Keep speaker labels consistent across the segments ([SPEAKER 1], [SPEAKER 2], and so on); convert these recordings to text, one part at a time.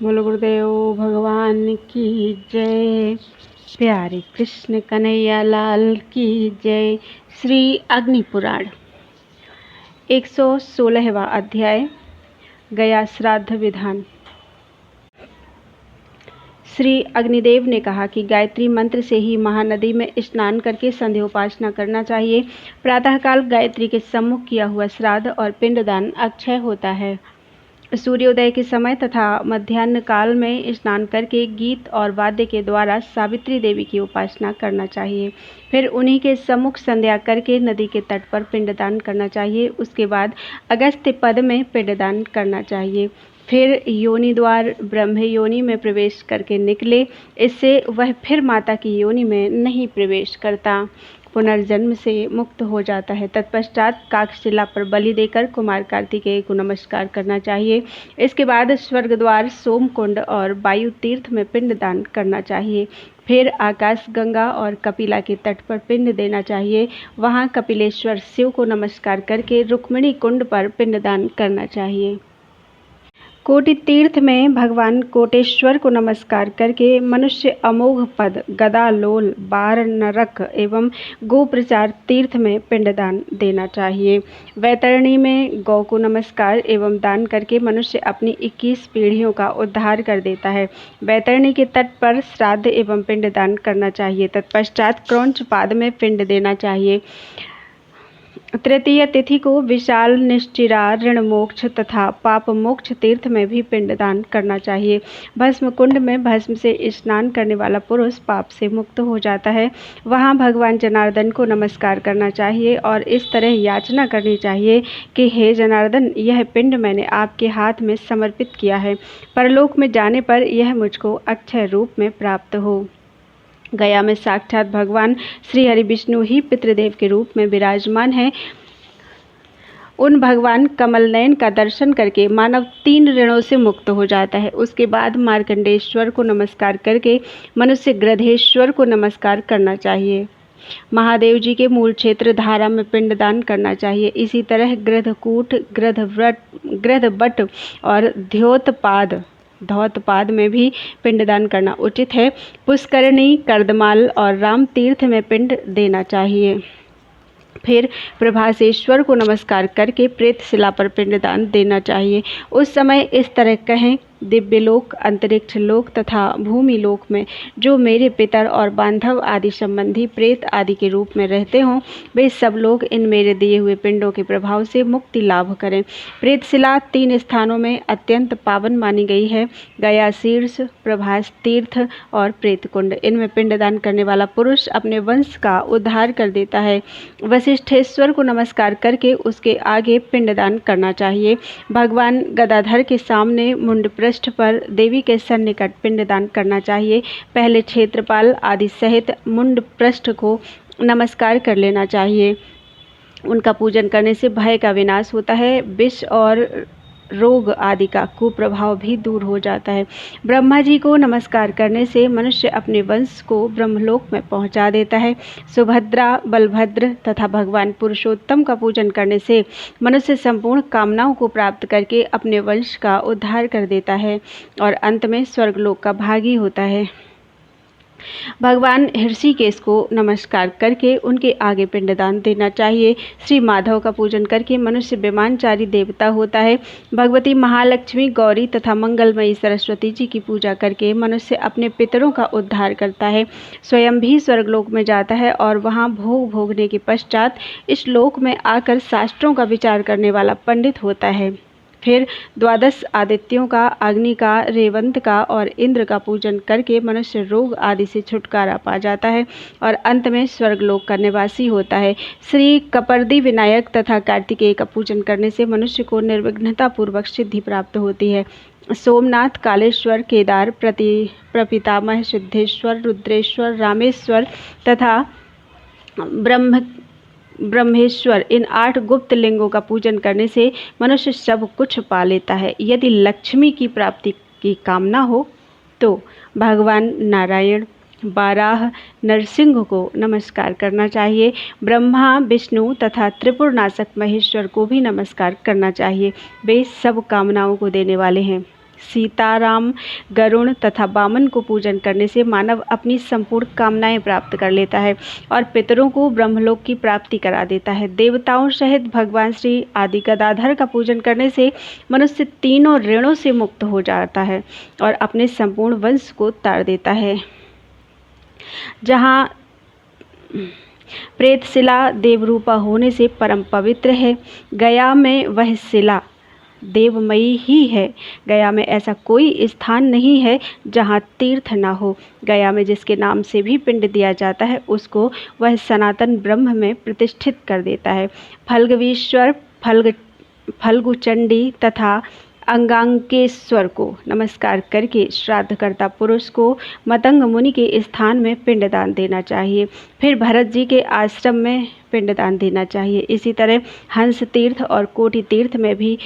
[SPEAKER 1] बोलो गुरुदेव भगवान की जय। प्यारे कृष्ण कन्हैया लाल की जय। श्री अग्नि पुराण 116वां अध्याय गया श्राद्ध विधान। श्री अग्निदेव ने कहा कि गायत्री मंत्र से ही महानदी में स्नान करके संध्योपासना करना चाहिए। प्रातःकाल गायत्री के सम्मुख किया हुआ श्राद्ध और पिंडदान अक्षय होता है। सूर्योदय के समय तथा मध्याह्न काल में स्नान करके गीत और वाद्य के द्वारा सावित्री देवी की उपासना करना चाहिए। फिर उन्हीं के सम्मुख संध्या करके नदी के तट पर पिंडदान करना चाहिए। उसके बाद अगस्त्य पद में पिंडदान करना चाहिए। फिर योनि द्वार ब्रह्म योनि में प्रवेश करके निकले, इससे वह फिर माता की योनि में नहीं प्रवेश करता, पुनर्जन्म से मुक्त हो जाता है। तत्पश्चात काकशिला पर बलि देकर कुमार कार्तिकेय को नमस्कार करना चाहिए। इसके बाद स्वर्ग द्वार सोमकुंड और वायु तीर्थ में पिंडदान करना चाहिए। फिर आकाश गंगा और कपिला के तट पर पिंड देना चाहिए। वहाँ कपिलेश्वर शिव को नमस्कार करके रुक्मिणी कुंड पर पिंडदान करना चाहिए। कोटि तीर्थ में भगवान कोटेश्वर को नमस्कार करके मनुष्य अमोघ पद, गदा लोल, बार नरक एवं गोप्रचार तीर्थ में पिंडदान देना चाहिए। वैतरणी में गौ को नमस्कार एवं दान करके मनुष्य अपनी 21 पीढ़ियों का उद्धार कर देता है। वैतरणी के तट पर श्राद्ध एवं पिंडदान करना चाहिए। तत्पश्चात क्रौंच पाद में पिंड देना चाहिए। तृतीय तिथि को विशाल निश्चिरा ऋण मोक्ष तथा पाप मोक्ष तीर्थ में भी पिंडदान करना चाहिए। भस्म कुंड में भस्म से स्नान करने वाला पुरुष पाप से मुक्त हो जाता है। वहाँ भगवान जनार्दन को नमस्कार करना चाहिए और इस तरह याचना करनी चाहिए कि हे जनार्दन, यह पिंड मैंने आपके हाथ में समर्पित किया है। परलोक में जाने पर यह मुझको अक्षय रूप में प्राप्त हो। गया में साक्षात भगवान श्री हरि विष्णु ही पितृदेव के रूप में विराजमान हैं। उन भगवान कमल नयन का दर्शन करके मानव 3 ऋणों से मुक्त हो जाता है। उसके बाद मार्कंडेश्वर को नमस्कार करके मनुष्य गृधेश्वर को नमस्कार करना चाहिए। महादेव जी के मूल क्षेत्र धारा में पिंडदान करना चाहिए। इसी तरह गृधकूट, गृधबट और धौतपाद में भी पिंडदान करना उचित है। पुष्करणी, कर्दमाल और राम तीर्थ में पिंड देना चाहिए। फिर प्रभासेश्वर को नमस्कार करके प्रेतशिला पर पिंडदान देना चाहिए। उस समय इस तरह कहें, दिव्यलोक, अंतरिक्ष लोक तथा भूमि लोक में जो मेरे पितर और बांधव आदि संबंधी प्रेत आदि के रूप में रहते हों, वे सब लोग इन मेरे दिए हुए पिंडों के प्रभाव से मुक्ति लाभ करें। प्रेतशिला 3 स्थानों में अत्यंत पावन मानी गई है: गया शीर्ष, प्रभास तीर्थ और प्रेतकुंड। इनमें पिंडदान करने वाला पुरुष अपने वंश का उद्धार कर देता है। वशिष्ठेश्वर को नमस्कार करके उसके आगे पिंडदान करना चाहिए। भगवान गदाधर के सामने मुंड पृष्ठ पर देवी के सन्निकट पिंडदान करना चाहिए। पहले क्षेत्रपाल आदि सहित मुंड पृष्ठ को नमस्कार कर लेना चाहिए। उनका पूजन करने से भय का विनाश होता है। विष और रोग आदि का कुप्रभाव भी दूर हो जाता है। ब्रह्मा जी को नमस्कार करने से मनुष्य अपने वंश को ब्रह्मलोक में पहुंचा देता है। सुभद्रा, बलभद्र तथा भगवान पुरुषोत्तम का पूजन करने से मनुष्य संपूर्ण कामनाओं को प्राप्त करके अपने वंश का उद्धार कर देता है और अंत में स्वर्गलोक का भागी होता है। भगवान ऋषिकेश को नमस्कार करके उनके आगे पिंडदान देना चाहिए। श्री माधव का पूजन करके मनुष्य विमानचारी देवता होता है। भगवती महालक्ष्मी, गौरी तथा मंगलमयी सरस्वती जी की पूजा करके मनुष्य अपने पितरों का उद्धार करता है, स्वयं भी स्वर्गलोक में जाता है और वहाँ भोग भोगने के पश्चात इस लोक में आकर शास्त्रों का विचार करने वाला पंडित होता है। फिर 12 आदित्यों का, अग्नि का, रेवंत का और इंद्र का पूजन करके मनुष्य रोग आदि से छुटकारा पा जाता है और अंत में स्वर्गलोक का निवासी होता है। श्री कपर्दी विनायक तथा कार्तिकेय का पूजन करने से मनुष्य को निर्विघ्नता पूर्वक सिद्धि प्राप्त होती है। सोमनाथ, कालेश्वर, केदार, प्रपितामह, सिद्धेश्वर, रुद्रेश्वर, रामेश्वर तथा ब्रह्मेश्वर, इन 8 गुप्त लिंगों का पूजन करने से मनुष्य सब कुछ पा लेता है। यदि लक्ष्मी की प्राप्ति की कामना हो तो भगवान नारायण, बाराह, नरसिंह को नमस्कार करना चाहिए। ब्रह्मा, विष्णु तथा त्रिपुरनाशक महेश्वर को भी नमस्कार करना चाहिए। वे सब कामनाओं को देने वाले हैं। सीताराम, गरुण तथा वामन को पूजन करने से मानव अपनी संपूर्ण कामनाएं प्राप्त कर लेता है और पितरों को ब्रह्मलोक की प्राप्ति करा देता है। देवताओं सहित भगवान श्री आदि गदाधर का पूजन करने से मनुष्य तीनों ऋणों से मुक्त हो जाता है और अपने संपूर्ण वंश को तार देता है। जहाँ प्रेत शिला देवरूपा होने से परम पवित्र है, गया में वह शिला देवमयी ही है। गया में ऐसा कोई स्थान नहीं है जहाँ तीर्थ न हो। गया में जिसके नाम से भी पिंड दिया जाता है उसको वह सनातन ब्रह्म में प्रतिष्ठित कर देता है। फल्गवीश्वर, फल्गुचंडी तथा अंगांकेश्वर को नमस्कार करके श्राद्धकर्ता पुरुष को मतंग मुनि के स्थान में पिंडदान देना चाहिए। फिर भरत जी के आश्रम में पिंडदान देना चाहिए। इसी तरह हंस तीर्थ और कोटि तीर्थ में भी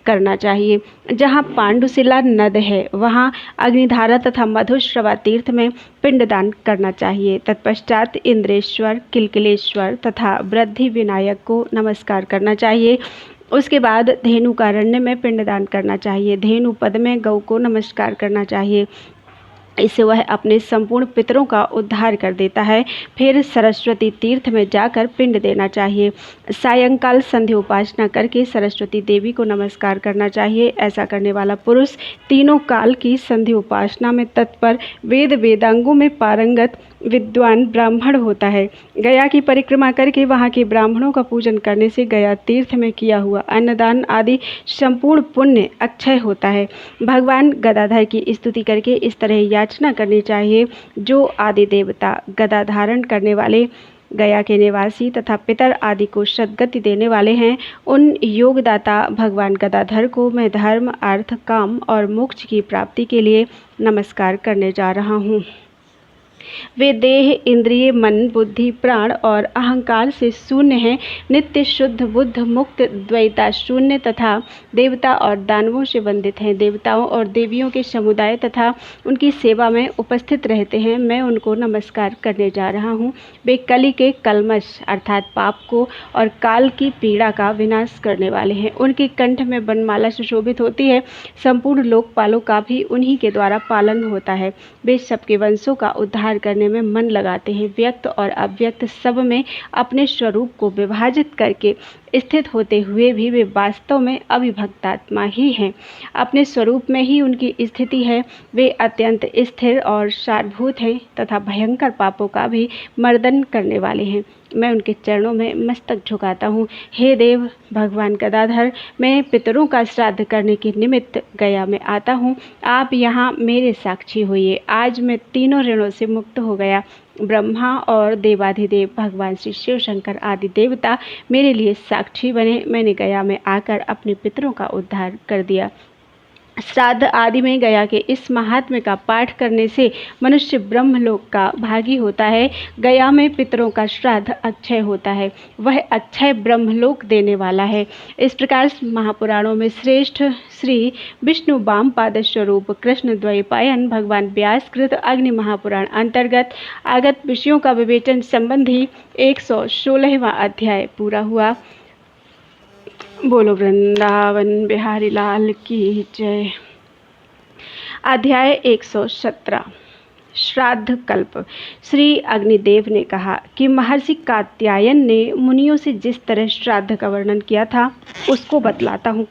[SPEAKER 1] करना चाहिए। जहाँ पांडुशिला नद है वहाँ अग्निधारा तथा मधुश्रवा तीर्थ में पिंडदान करना चाहिए। तत्पश्चात इंद्रेश्वर, किलकिलेश्वर तथा वृद्धि विनायक को नमस्कार करना चाहिए। उसके बाद धेनुकारण्य में पिंडदान करना चाहिए। धेनु पद में गौ को नमस्कार करना चाहिए। इससे वह अपने संपूर्ण पितरों का उद्धार कर देता है। फिर सरस्वती तीर्थ में जाकर पिंड देना चाहिए। सायंकाल संध्या उपासना करके सरस्वती देवी को नमस्कार करना चाहिए। ऐसा करने वाला पुरुष तीनों काल की संध्या उपासना में तत्पर, वेद वेदांगों में पारंगत विद्वान ब्राह्मण होता है। गया की परिक्रमा करके वहाँ के ब्राह्मणों का पूजन करने से गया तीर्थ में किया हुआ अन्नदान आदि संपूर्ण पुण्य अक्षय होता है। भगवान गदाधर की स्तुति करके इस तरह याचना करनी चाहिए, जो आदि देवता गदा धारण करने वाले, गया के निवासी तथा पितर आदि को सद्गति देने वाले हैं, उन योगदाता भगवान गदाधर को मैं धर्म, अर्थ, काम और मोक्ष की प्राप्ति के लिए नमस्कार करने जा रहा हूँ। वे देह, इंद्रिय, मन, बुद्धि, प्राण और अहंकार से शून्य हैं, नित्य शुद्ध बुद्ध, मुक्त, द्वैता शून्य तथा देवता और दानवों से वंदित हैं। देवताओं और देवियों के समुदाय तथा उनकी सेवा में उपस्थित रहते हैं। मैं उनको नमस्कार करने जा रहा हूँ। वे कली के कलमश अर्थात पाप को और काल की पीड़ा का विनाश करने वाले हैं। उनके कंठ में बनमाला सुशोभित होती है। संपूर्ण लोकपालों का भी उन्हीं के द्वारा पालन होता है। वे सबके वंशों का उद्धार करने में मन लगाते हैं। व्यक्त और अव्यक्त सब में अपने स्वरूप को विभाजित करके स्थित होते हुए भी वे वास्तव में अविभक्तात्मा ही हैं। अपने स्वरूप में ही उनकी स्थिति है। वे अत्यंत स्थिर और सारभूत हैं तथा भयंकर पापों का भी मर्दन करने वाले हैं। मैं उनके चरणों में मस्तक झुकाता हूँ। हे देव भगवान गदाधर, मैं पितरों का श्राद्ध करने के निमित्त गया में आता हूँ। आप यहाँ मेरे साक्षी होइए। आज मैं तीनों ऋणों से मुक्त हो गया। ब्रह्मा और देवाधिदेव भगवान श्री शिव शंकर आदि देवता मेरे लिए साक्षी बने। मैंने गया में आकर अपने पितरों का उद्धार कर दिया। श्राद्ध आदि में गया के इस महात्म्य का पाठ करने से मनुष्य ब्रह्मलोक का भागी होता है। गया में पितरों का श्राद्ध अक्षय होता है, वह अक्षय ब्रह्मलोक देने वाला है। इस प्रकार महापुराणों में श्रेष्ठ श्री विष्णु वामपाद स्वरूप कृष्ण द्वैपायन भगवान व्यासकृत अग्नि महापुराण अंतर्गत आगत विषयों का विवेचन संबंधी 116वां अध्याय पूरा हुआ। बोलो वृंदावन बिहारी लाल की जय। अध्याय 117 श्राद्ध कल्प। श्री अग्निदेव ने कहा कि महर्षि कात्यायन ने मुनियों से जिस तरह श्राद्ध का वर्णन किया था उसको बतलाता हूँ।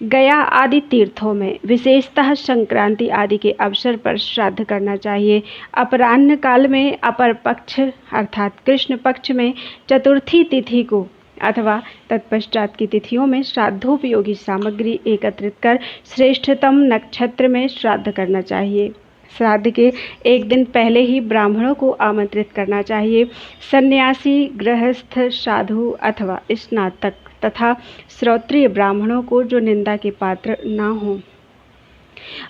[SPEAKER 1] गया आदि तीर्थों में विशेषतः संक्रांति आदि के अवसर पर श्राद्ध करना चाहिए। अपराह्न काल में अपर पक्ष अर्थात कृष्ण पक्ष में चतुर्थी तिथि को अथवा तत्पश्चात की तिथियों में श्राद्धोपयोगी सामग्री एकत्रित कर श्रेष्ठतम नक्षत्र में श्राद्ध करना चाहिए। श्राद्ध के एक दिन पहले ही ब्राह्मणों को आमंत्रित करना चाहिए। सन्यासी, गृहस्थ, साधु अथवा स्नातक तथा श्रोत्रिय ब्राह्मणों को जो निंदा के पात्र न हों,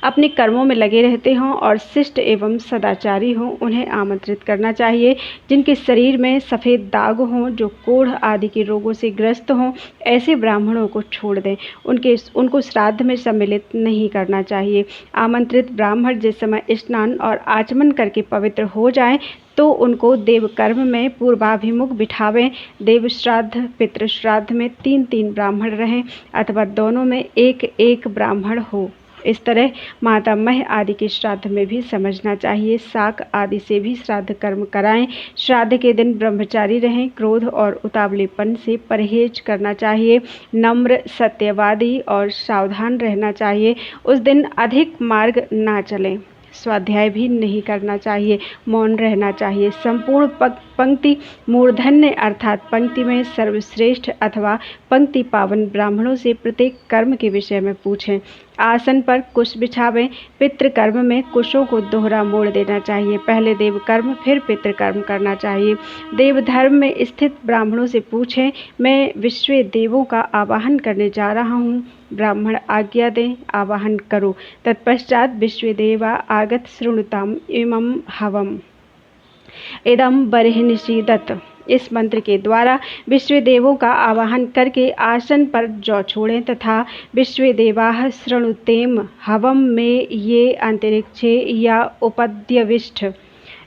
[SPEAKER 1] अपने कर्मों में लगे रहते हों और शिष्ट एवं सदाचारी हों, उन्हें आमंत्रित करना चाहिए। जिनके शरीर में सफ़ेद दाग हों, जो कोढ़ आदि के रोगों से ग्रस्त हों, ऐसे ब्राह्मणों को छोड़ दें। उनको श्राद्ध में सम्मिलित नहीं करना चाहिए। आमंत्रित ब्राह्मण जिस समय स्नान और आचमन करके पवित्र हो जाएं, तो उनको देवकर्म में पूर्वाभिमुख बिठावें। देव श्राद्ध, पितृ श्राद्ध में 3-3 ब्राह्मण रहें अथवा दोनों में 1-1 ब्राह्मण हो। इस तरह मातामह आदि के श्राद्ध में भी समझना चाहिए। शाक आदि से भी श्राद्ध कर्म कराएं। श्राद्ध के दिन ब्रह्मचारी रहें। क्रोध और उतावलेपन से परहेज करना चाहिए। नम्र, सत्यवादी और सावधान रहना चाहिए। उस दिन अधिक मार्ग ना चलें। स्वाध्याय भी नहीं करना चाहिए। मौन रहना चाहिए। संपूर्ण पंक्ति मूर्धन्य अर्थात पंक्ति में सर्वश्रेष्ठ अथवा पंक्ति पावन ब्राह्मणों से प्रत्येक कर्म के विषय में पूछें। आसन पर कुश बिछावें। पितृकर्म में कुशों को दोहरा मोड़ देना चाहिए। पहले देव कर्म फिर पितृकर्म करना चाहिए। देव धर्म में स्थित ब्राह्मणों से पूछें, मैं विश्व देवों का आवाहन करने जा रहा हूँ, ब्राह्मण आज्ञा दें, आवाहन करो। तत्पश्चात विश्वदेवा आगत शृणुताम इमं हवम् इदं बर्हिनिषीदत। इस मंत्र के द्वारा विश्वदेवों का आवाहन करके आसन पर जौ छोड़ें तथा विश्वदेवाः शृणुतेम हवम में ये अंतरिक्षे या उपद्यविष्ठ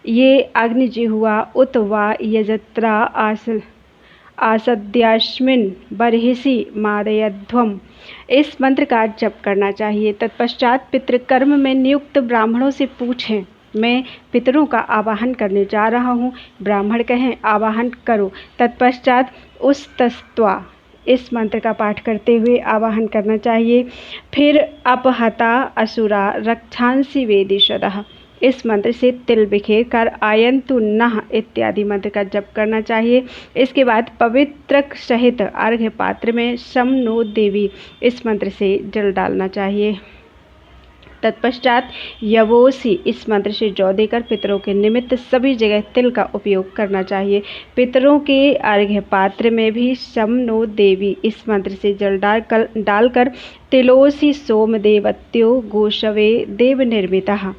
[SPEAKER 1] ये अग्निजिह्वा उत वा यजत्रा आसद्यास्मिन् बर्हिषि मादयध्वम्। इस मंत्र का जप करना चाहिए। तत्पश्चात पितृकर्म में नियुक्त ब्राह्मणों से पूछें, मैं पितरों का आवाहन करने जा रहा हूँ, ब्राह्मण कहें, आवाहन करो। तत्पश्चात उस तस्त्वा इस मंत्र का पाठ करते हुए आवाहन करना चाहिए। फिर अपहता असुरा रक्षांसि वेदिशदः इस मंत्र से तिल बिखेर कर आयन्तु नः इत्यादि मंत्र का जप करना चाहिए। इसके बाद पवित्र सहित अर्घ्य पात्र में शम नो देवी इस मंत्र से जल डालना चाहिए। तत्पश्चात यवोसी इस मंत्र से जौ देकर पितरों के निमित्त सभी जगह तिल का उपयोग करना चाहिए। पितरों के अर्घ्य पात्र में भी शम नो देवी इस मंत्र से जल डालकर तिलोसी सोमदेवत्यो गोशवे देव निर्मितः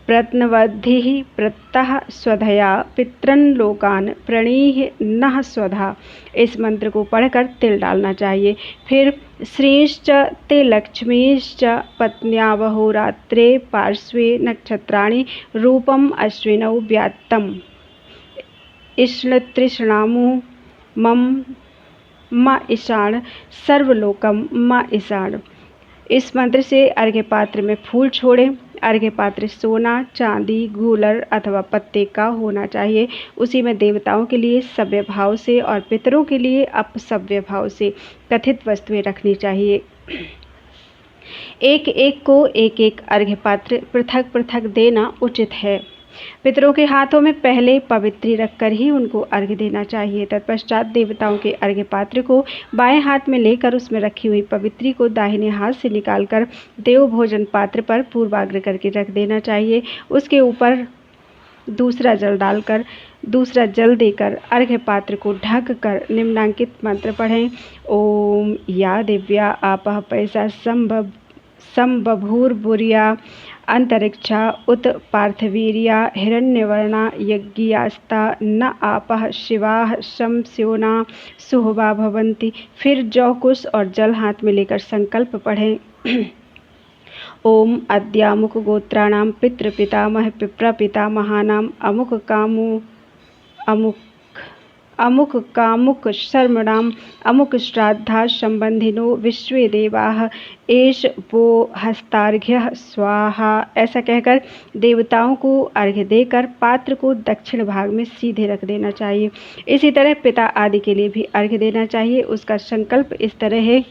[SPEAKER 1] प्रत्नवद्धिः प्रत्यः स्वधया पितृन् लोकान् प्रणीह नः स्वधा इस मंत्र को पढ़कर तिल डालना चाहिए। फिर श्रीश्च ते लक्ष्मीश्च पत्न्यावहोरात्रे पार्श्वे नक्षत्राणि रूपम् अश्विनौ व्यात्तम् इष्णतृष्णामु म ईशान सर्वलोकम म ईशान इस मंत्र से अर्घ्य पात्र में फूल छोड़ें। अर्घ्य पात्र सोना, चांदी, गूलर अथवा पत्ते का होना चाहिए। उसी में देवताओं के लिए सव्य भाव से और पितरों के लिए अपसव्य भाव से कथित वस्तुएं रखनी चाहिए। एक एक को एक एक अर्घ्य पात्र पृथक पृथक देना उचित है। पितरों के हाथों में पहले पवित्री रखकर ही उनको अर्घ्य देना चाहिए। तत्पश्चात देवताओं के अर्घ्य पात्र को बाएं हाथ में लेकर उसमें रखी हुई पवित्री को दाहिने हाथ से निकालकर देव भोजन पात्र पर पूर्वाग्र करके रख देना चाहिए। उसके ऊपर दूसरा जल देकर अर्घ्य पात्र को ढक कर निम्नांकित मंत्र पढ़ें। ओम या दिव्या आपः पैसा संबभूर्बुर्या अंतरिक्षा उत पार्थिवीर्या हिरण्यवर्णा यज्ञियास्ता न आपः शिवाः शमस्योना सुहवा भवन्ति। फिर जौ कुश और जल हाथ में लेकर संकल्प पढ़ें। ओम अद्यामुक गोत्राणाम पितृपितामह प्रपितामहानाम अमुक कामुक शर्मणाम अमुक श्राद्धा संबंधिनो विश्वे देवाः एष वो हस्तार्घ्य स्वाहा। ऐसा कहकर देवताओं को अर्घ्य देकर पात्र को दक्षिण भाग में सीधे रख देना चाहिए। इसी तरह पिता आदि के लिए भी अर्घ्य देना चाहिए। उसका संकल्प इस तरह है,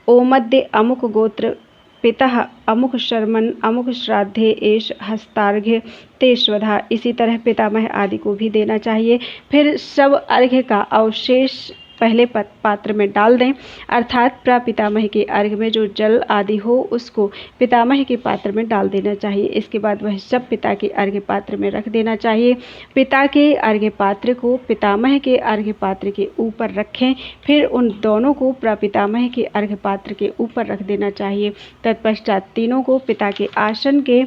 [SPEAKER 1] ओमद्य अमुक गोत्र पितः अमुक शर्मन अमुक श्राद्धे एष हस्तार्घ्य ते स्वधा। इसी तरह पितामह आदि को भी देना चाहिए। फिर सब अर्घ्य का अवशेष पहले पात्र में डाल दें, अर्थात प्रपितामह के अर्घ्य में जो जल आदि हो उसको पितामह के पात्र में डाल देना चाहिए। इसके बाद वह सब पिता के अर्घ्य पात्र में रख देना चाहिए। पिता के अर्घ्य पात्र को पितामह के अर्घ्य पात्र के ऊपर रखें। फिर उन दोनों को प्रपितामह के अर्घ्य पात्र के ऊपर रख देना चाहिए। तत्पश्चात तीनों को पिता के आसन के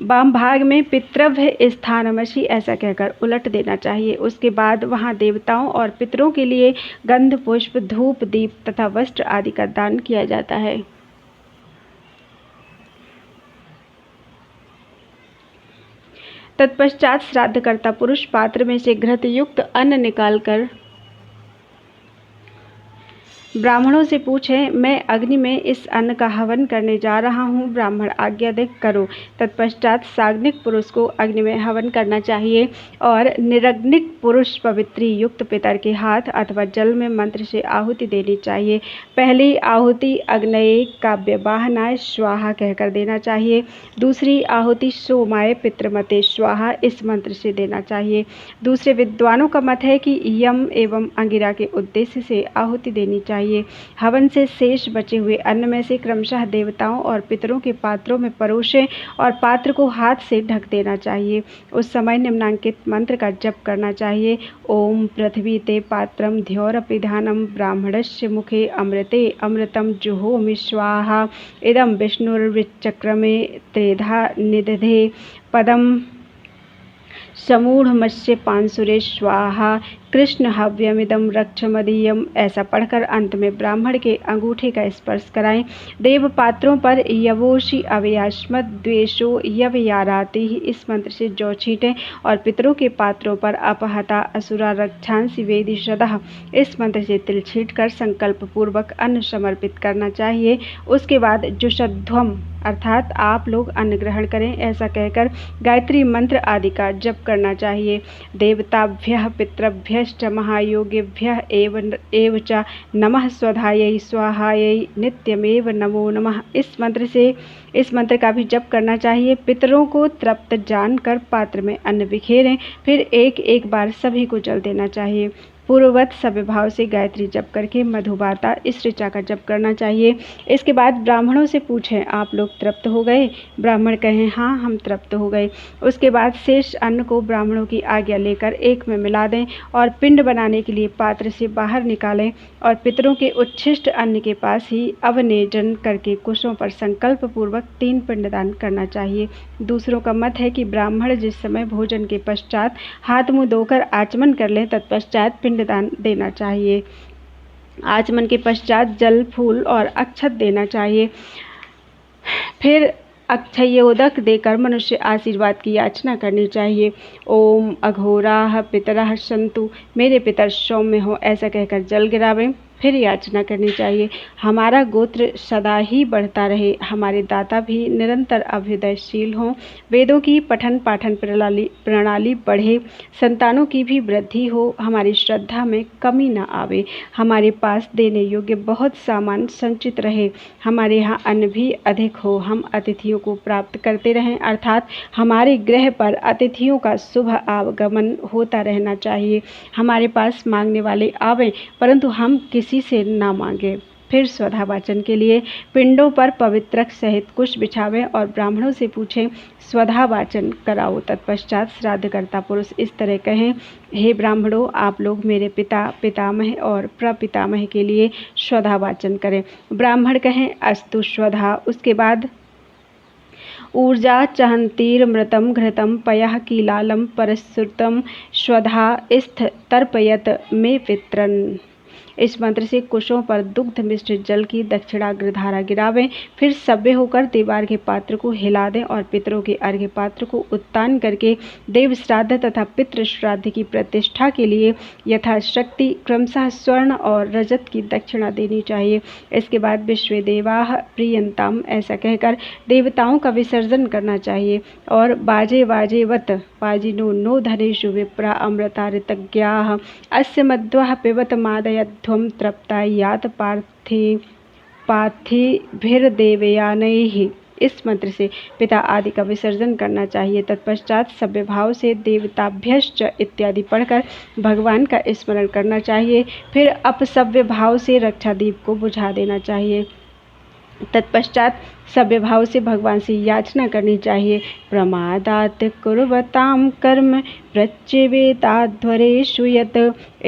[SPEAKER 1] वाम भाग में पितृव्य स्थानमसि ऐसा कहकर उलट देना चाहिए। उसके बाद वहां देवताओं और पितरों के लिए गंध, पुष्प, धूप, दीप तथा वस्त्र आदि का दान किया जाता है। तत्पश्चात श्राद्धकर्ता पुरुष पात्र में से घृत युक्त अन्न निकालकर ब्राह्मणों से पूछें, मैं अग्नि में इस अन्न का हवन करने जा रहा हूँ, ब्राह्मण आज्ञा दे करो। तत्पश्चात साग्निक पुरुष को अग्नि में हवन करना चाहिए और निरग्निक पुरुष पवित्री युक्त पितर के हाथ अथवा जल में मंत्र से आहुति देनी चाहिए। पहली आहुति अग्नये काव्यवाहनाय स्वाहा कहकर देना चाहिए। दूसरी आहुति सोमाय पितृमते स्वाहा इस मंत्र से देना चाहिए। दूसरे विद्वानों का मत है कि यम एवं अंगिरा के उद्देश्य से आहुति देनी चाहिए। हवन से शेष बचे हुए अन्न में से क्रमशः देवताओं और पितरों के पात्रों में परोसें और पात्र को हाथ से ढक देना चाहिए। उस समय निम्नांकित मंत्र का जप करना चाहिए। ओम पृथ्वी ते पात्रम ध्योरपिधानम ब्राह्मणस्य मुखे अमृते अमृतम जुहोमि स्वाहा इदं विष्णुर्विचक्रमे त्रेधा निदधे पदम समूढ़मस्य पांसुरे स्वाहा कृष्ण हव्यमिदं रक्षमदीयम। ऐसा पढ़कर अंत में ब्राह्मण के अंगूठे का स्पर्श कराएं। देव पात्रों पर यवोषि अवयास्मद द्वेषो यवयाराति इस मंत्र से जौ छीटें और पितरों के पात्रों पर अपहता असुरा रक्षांसि वेदिशदः इस मंत्र से तिल छीटकर संकल्प पूर्वक अन्न समर्पित करना चाहिए। उसके बाद जुषध्वम अर्थात आप लोग अन्न ग्रहण करें ऐसा कहकर गायत्री मंत्र आदि का जप करना चाहिए। देवताभ्यः पितृभ्यश्च महायोगिभ्यः एव च नमः स्वधायै स्वाहायै नित्यमेव नमो नमः इस मंत्र का भी जप करना चाहिए। पितरों को तृप्त जानकर पात्र में अन्न बिखेरें, फिर एक एक बार सभी को जल देना चाहिए। पूर्ववत सविभाव से गायत्री जप करके मधुबाता इस ऋचा का जप करना चाहिए। इसके बाद ब्राह्मणों से पूछें, आप लोग तृप्त हो गए? ब्राह्मण कहें, हाँ हम तृप्त हो गए। उसके बाद शेष अन्न को ब्राह्मणों की आज्ञा लेकर एक में मिला दें और पिंड बनाने के लिए पात्र से बाहर निकालें और पितरों के उच्छिष्ट अन्न के पास ही अवनेजन करके कुशों पर संकल्प पूर्वक 3 पिंडदान करना चाहिए। दूसरों का मत है कि ब्राह्मण जिस समय भोजन के पश्चात हाथ मुँह धोकर आचमन कर लें तत्पश्चात पिंडदान देना चाहिए। आचमन के पश्चात जल फूल और अक्षत देना चाहिए। फिर अक्षयोदक देकर मनुष्य आशीर्वाद की याचना करनी चाहिए। ओम अघोराः पितरः सन्तु मेरे पितर सौम्य हो ऐसा कहकर जल गिरावें। फिर याचना करनी चाहिए, हमारा गोत्र सदा ही बढ़ता रहे, हमारे दाता भी निरंतर अभ्युदयशील हों, वेदों की पठन पाठन प्रणाली बढ़े, संतानों की भी वृद्धि हो, हमारी श्रद्धा में कमी न आवे, हमारे पास देने योग्य बहुत सामान संचित रहे, हमारे यहाँ अन्न भी अधिक हो, हम अतिथियों को प्राप्त करते रहें अर्थात हमारे गृह पर अतिथियों का शुभ आगमन होता रहना चाहिए। हमारे पास मांगने वाले आवें परंतु हम किसी से ना मांगे। फिर स्वधा वाचन के लिए पिंडों पर पवित्रक सहित कुश बिछावें और ब्राह्मणों से पूछें, स्वधा वाचन कराओ। तत्पश्चात श्राद्धकर्ता पुरुष इस तरह कहें, हे ब्राह्मणों आप लोग मेरे पिता पितामह और प्रपितामह के लिए स्वधा वाचन करें। ब्राह्मण कहें, अस्तु स्वधा। उसके बाद ऊर्जा चहंतीर्मृतं घृतं पयः कीलालं परश्रुतं स्वधा स्थ तर्पयत मे पितरन् इस मंत्र से कुशों पर दुग्ध मिश्रित जल की दक्षिणाग्रधारा गिरावें। फिर सभ्य होकर देवार्घ्य पात्र को हिला दें और पितरों के अर्घ्य पात्र को उत्तान करके देव श्राद्ध तथा पितृ श्राद्ध की प्रतिष्ठा के लिए यथाशक्ति क्रमशः स्वर्ण और रजत की दक्षिणा देनी चाहिए। इसके बाद विश्वेदेवाः प्रियंताम ऐसा कहकर देवताओं का विसर्जन करना चाहिए और बाजे वाजेवत वाजिनो नो धनेषु विप्रा अमृता ऋतज्ञाः अस्य मध्वः पिबत मादयध्वं तृप्ता यात पार्थिभिर्देवयानैः इस मंत्र से पिता आदि का विसर्जन करना चाहिए। तत्पश्चात सभ्य भाव से देवताभ्यश्च इत्यादि पढ़कर भगवान का स्मरण करना चाहिए। फिर अपसभ्य भाव से रक्षादीप को बुझा देना चाहिए। तत्पश्चात सभ्य भाव से भगवान से याचना करनी चाहिए। प्रमादात् कुर्वतां कर्म प्रच्यवेताध्वरेषु यत्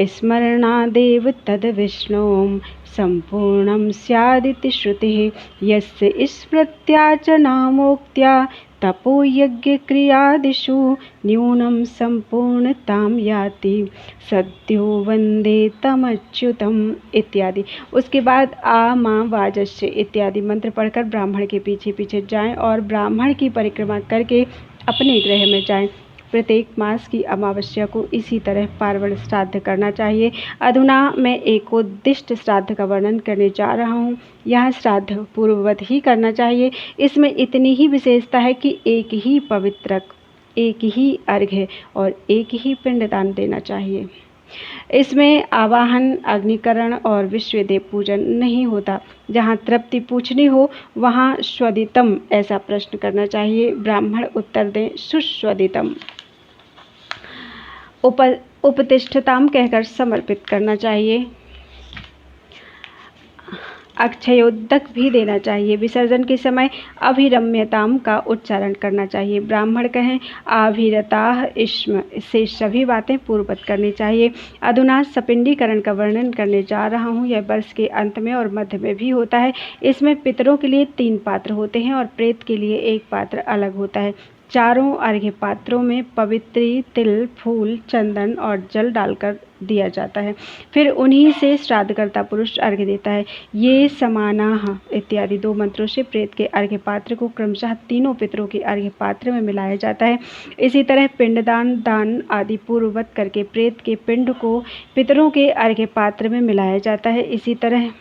[SPEAKER 1] स्मरणादेव तद् विष्णुं संपूर्णं स्यादिति श्रुतिः यस्य स्मृत्याचनामोक्त्या तपोयज्ञक्रियादिषु न्यूनं संपूर्णतां याति सद्यो वन्दे तमच्युतम् इत्यादि। उसके बाद आ मां वाजस्य इत्यादि मंत्र पढ़कर ब्राह्मण के पीछे पीछे जाएं और ब्राह्मण की परिक्रमा करके अपने गृह में जाएं। प्रत्येक मास की अमावस्या को इसी तरह पार्वण श्राद्ध करना चाहिए। अधुना मैं एक उद्दिष्ट श्राद्ध का वर्णन करने जा रहा हूँ। यह श्राद्ध पूर्ववत ही करना चाहिए। इसमें इतनी ही विशेषता है कि एक ही पवित्रक, एक ही अर्घ्य और एक ही पिंडदान देना चाहिए। इसमें आवाहन, अग्निकरण और विश्वदेव पूजन नहीं होता। जहाँ तृप्ति पूछनी हो वहाँ स्वदितम ऐसा प्रश्न करना चाहिए। ब्राह्मण उत्तर दें सुस्वदितम। उपतिष्ठताम कहकर समर्पित करना चाहिए। अक्षयोदक भी देना चाहिए। विसर्जन के समय अभिरम्यताम का उच्चारण करना चाहिए। ब्राह्मण कहें आभिरताः इष्म से सभी बातें पूर्ववत करनी चाहिए। अधुना सपिंडीकरण का वर्णन करने जा रहा हूँ। यह वर्ष के अंत में और मध्य में भी होता है। इसमें पितरों के लिए 3 पात्र होते हैं और प्रेत के लिए 1 पात्र अलग होता है। चारों अर्घ्य पात्रों में पवित्री, तिल, फूल, चंदन और जल डालकर दिया जाता है। फिर उन्हीं से श्राद्धकर्ता पुरुष अर्घ्य देता है। ये समानाः इत्यादि 2 मंत्रों से प्रेत के अर्घ्य पात्र को क्रमशः तीनों पितरों के अर्घ्य पात्र में मिलाया जाता है। इसी तरह पिंडदान, दान आदि पूर्ववत करके प्रेत के पिंड को पितरों के अर्घ्य पात्र में मिलाया जाता है। इसी तरह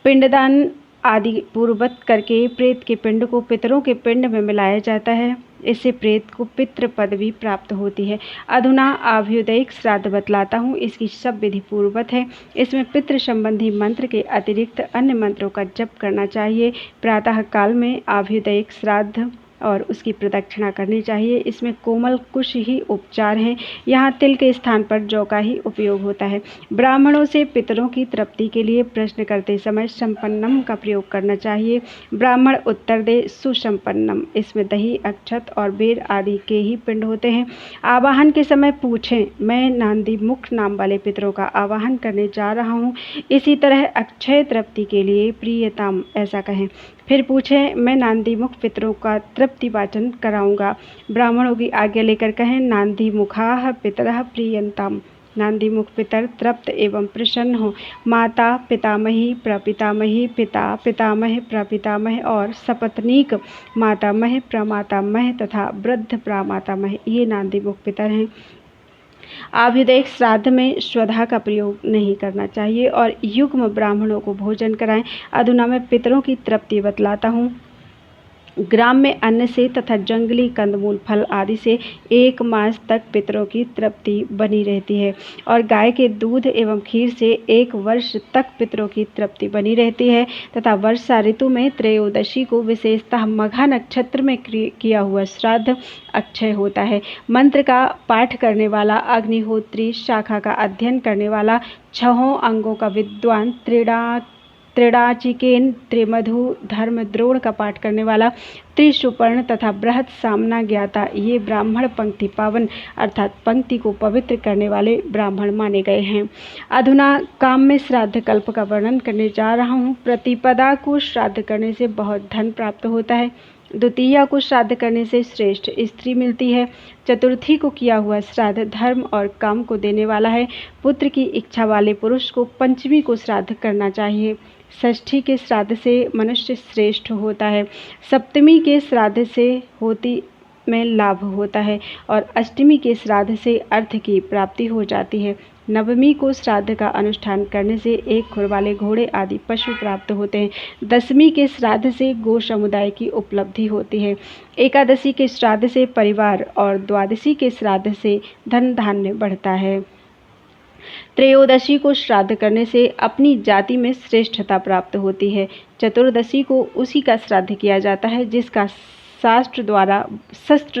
[SPEAKER 1] पिंडदान आदि पूर्ववत करके प्रेत के पिंड को पितरों के पिंड में मिलाया जाता है। इससे प्रेत को पितृ पदवी प्राप्त होती है। अधुना आभ्युदयिक श्राद्ध बतलाता हूँ। इसकी सब विधि पूर्ववत है। इसमें पितृ संबंधी मंत्र के अतिरिक्त अन्य मंत्रों का जप करना चाहिए। प्रातः काल में आभ्युदयिक श्राद्ध और उसकी प्रदक्षिणा करनी चाहिए। इसमें कोमल कुश ही उपचार हैं। यहाँ तिल के स्थान पर जौ का ही उपयोग होता है। ब्राह्मणों से पितरों की तृप्ति के लिए प्रश्न करते समय संपन्नम का प्रयोग करना चाहिए। ब्राह्मण उत्तर दे सुसंपन्नम। इसमें दही, अक्षत और बेर आदि के ही पिंड होते हैं। आवाहन के समय पूछें मैं नांदी मुख नाम वाले पितरों का आवाहन करने जा रहा हूँ। इसी तरह अक्षय तृप्ति के लिए प्रियताम ऐसा कहें। फिर पूछें मैं नांदी मुख पितरों का तृप्ति वाचन कराऊंगा। ब्राह्मणों की आज्ञा लेकर कहें नांदी मुखाः पितरः प्रियंताम। नांदी मुख पितर तृप्त एवं प्रसन्न हो। माता पितामही, प्रपितामही, पिता पितामह, प्रपितामह और सपत्नीक मातामह, प्रमातामह तथा वृद्ध प्रामातामह ये नांदी मुख पितर हैं। आभ्युदयिक श्राद्ध में स्वधा का प्रयोग नहीं करना चाहिए और युग्म ब्राह्मणों को भोजन कराएं। अधुना मैं पितरों की तृप्ति बतलाता हूँ। ग्राम में अन्न से तथा जंगली कंदमूल फल आदि से 1 मास तक पितरों की तृप्ति बनी रहती है और गाय के दूध एवं खीर से 1 वर्ष तक पितरों की तृप्ति बनी रहती है तथा वर्षा ऋतु में त्रयोदशी को विशेषतः मघा नक्षत्र में किया हुआ श्राद्ध अक्षय होता है। मंत्र का पाठ करने वाला अग्निहोत्री, शाखा का अध्ययन करने वाला, 6 अंगों का विद्वान, त्रिडाचिकेन, त्रिमधु, धर्मद्रोण का पाठ करने वाला, त्रिसुपर्ण तथा बृहत सामना ज्ञाता ये ब्राह्मण पंक्ति पावन अर्थात पंक्ति को पवित्र करने वाले ब्राह्मण माने गए हैं। अधुना काम में श्राद्ध कल्प का वर्णन करने जा रहा हूँ। प्रतिपदा को श्राद्ध करने से बहुत धन प्राप्त होता है। द्वितीया को श्राद्ध करने से श्रेष्ठ स्त्री मिलती है। चतुर्थी को किया हुआ श्राद्ध धर्म और काम को देने वाला है। पुत्र की इच्छा वाले पुरुष को पंचमी को श्राद्ध करना चाहिए। षष्ठी के श्राद्ध से मनुष्य श्रेष्ठ होता है। सप्तमी के श्राद्ध से होती में लाभ होता है और अष्टमी के श्राद्ध से अर्थ की प्राप्ति हो जाती है। नवमी को श्राद्ध का अनुष्ठान करने से 1 खुर वाले घोड़े आदि पशु प्राप्त होते हैं। 10वीं के श्राद्ध से गो समुदाय की उपलब्धि होती है। एकादशी के श्राद्ध से परिवार और द्वादशी के श्राद्ध से धन धान्य बढ़ता है। त्रयोदशी को श्राद्ध करने से अपनी जाति में श्रेष्ठता प्राप्त होती है। चतुर्दशी को उसी का श्राद्ध किया जाता है जिसका शस्त्र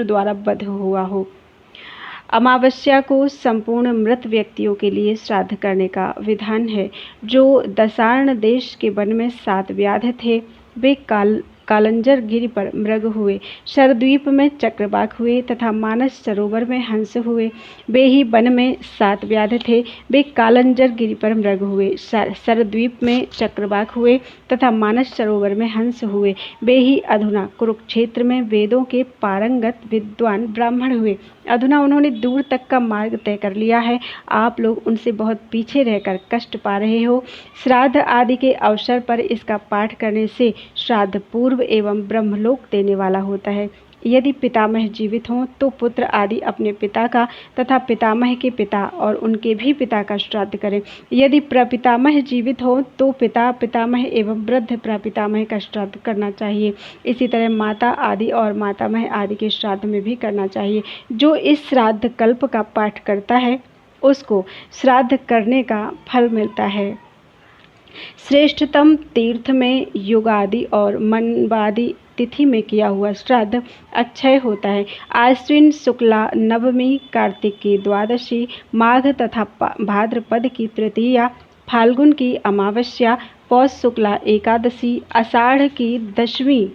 [SPEAKER 1] द्वारा वध हुआ हो। अमावस्या को संपूर्ण मृत व्यक्तियों के लिए श्राद्ध करने का विधान है। जो दशार्ण देश के वन में 7 व्याध थे वे कालंजर गिरि पर मृग हुए, शरद्वीप में चक्रवाक हुए तथा मानस सरोवर में हंस हुए। वे ही वन में 7 व्याध थे वे कालंजर गिरि पर मृग हुए, शरद्वीप में चक्रवाक हुए तथा मानस सरोवर में हंस हुए। वे ही अधुना कुरुक्षेत्र में वेदों के पारंगत विद्वान ब्राह्मण हुए। अधुना उन्होंने दूर तक का मार्ग तय कर लिया है। आप लोग उनसे बहुत पीछे रहकर कष्ट पा रहे हो। श्राद्ध आदि के अवसर पर इसका पाठ करने से श्राद्ध पूर्व एवं ब्रह्मलोक देने वाला होता है। यदि पितामह जीवित हों तो पुत्र आदि अपने पिता का तथा पितामह के पिता और उनके भी पिता का श्राद्ध करें। यदि प्रपितामह जीवित हो तो पिता, पितामह एवं वृद्ध प्रपितामह का श्राद्ध करना चाहिए। इसी तरह माता आदि और मातामह आदि के श्राद्ध में भी करना चाहिए। जो इस श्राद्ध कल्प का पाठ करता है उसको श्राद्ध करने का फल मिलता है। श्रेष्ठतम तीर्थ में युगादि और मनवादि तिथि में किया हुआ श्राद्ध अक्षय होता है। आश्विन शुक्ला नवमी, कार्तिक की द्वादशी, माघ तथा भाद्रपद की तृतीया, फाल्गुन की अमावस्या, पौष शुक्ला एकादशी, आषाढ़ की दशमी,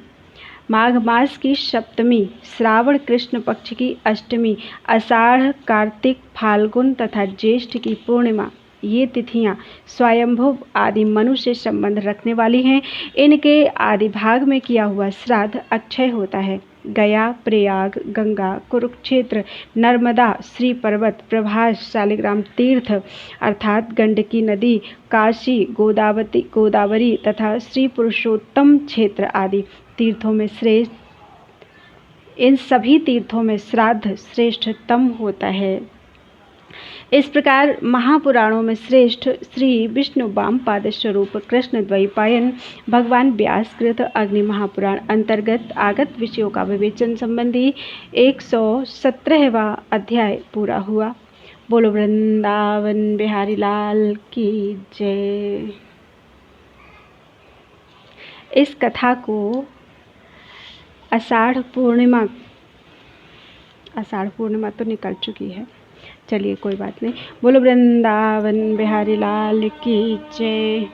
[SPEAKER 1] माघ मास की सप्तमी, श्रावण कृष्ण पक्ष की अष्टमी, आषाढ़, कार्तिक, फाल्गुन तथा ज्येष्ठ की पूर्णिमा, ये तिथियां स्वयंभुव आदि मनु से संबंध रखने वाली हैं। इनके आदि भाग में किया हुआ श्राद्ध अक्षय होता है। गया, प्रयाग, गंगा, कुरुक्षेत्र, नर्मदा, श्री पर्वत, प्रभास, शालिग्राम तीर्थ अर्थात गंडकी नदी, काशी, गोदावरी तथा श्री पुरुषोत्तम क्षेत्र आदि तीर्थों में इन सभी तीर्थों में श्राद्ध श्रेष्ठतम होता है। इस प्रकार महापुराणों में श्रेष्ठ श्री विष्णु वामपाद स्वरूप कृष्ण द्वैपायन भगवान व्यासकृत अग्नि महापुराण अंतर्गत आगत विषयों का विवेचन संबंधी 117वां अध्याय पूरा हुआ। बोलो वृंदावन बिहारी लाल की जय। इस कथा को आषाढ़ पूर्णिमा तो निकल चुकी है, चलिए कोई बात नहीं। बोलो वृंदावन बिहारी लाल की जय।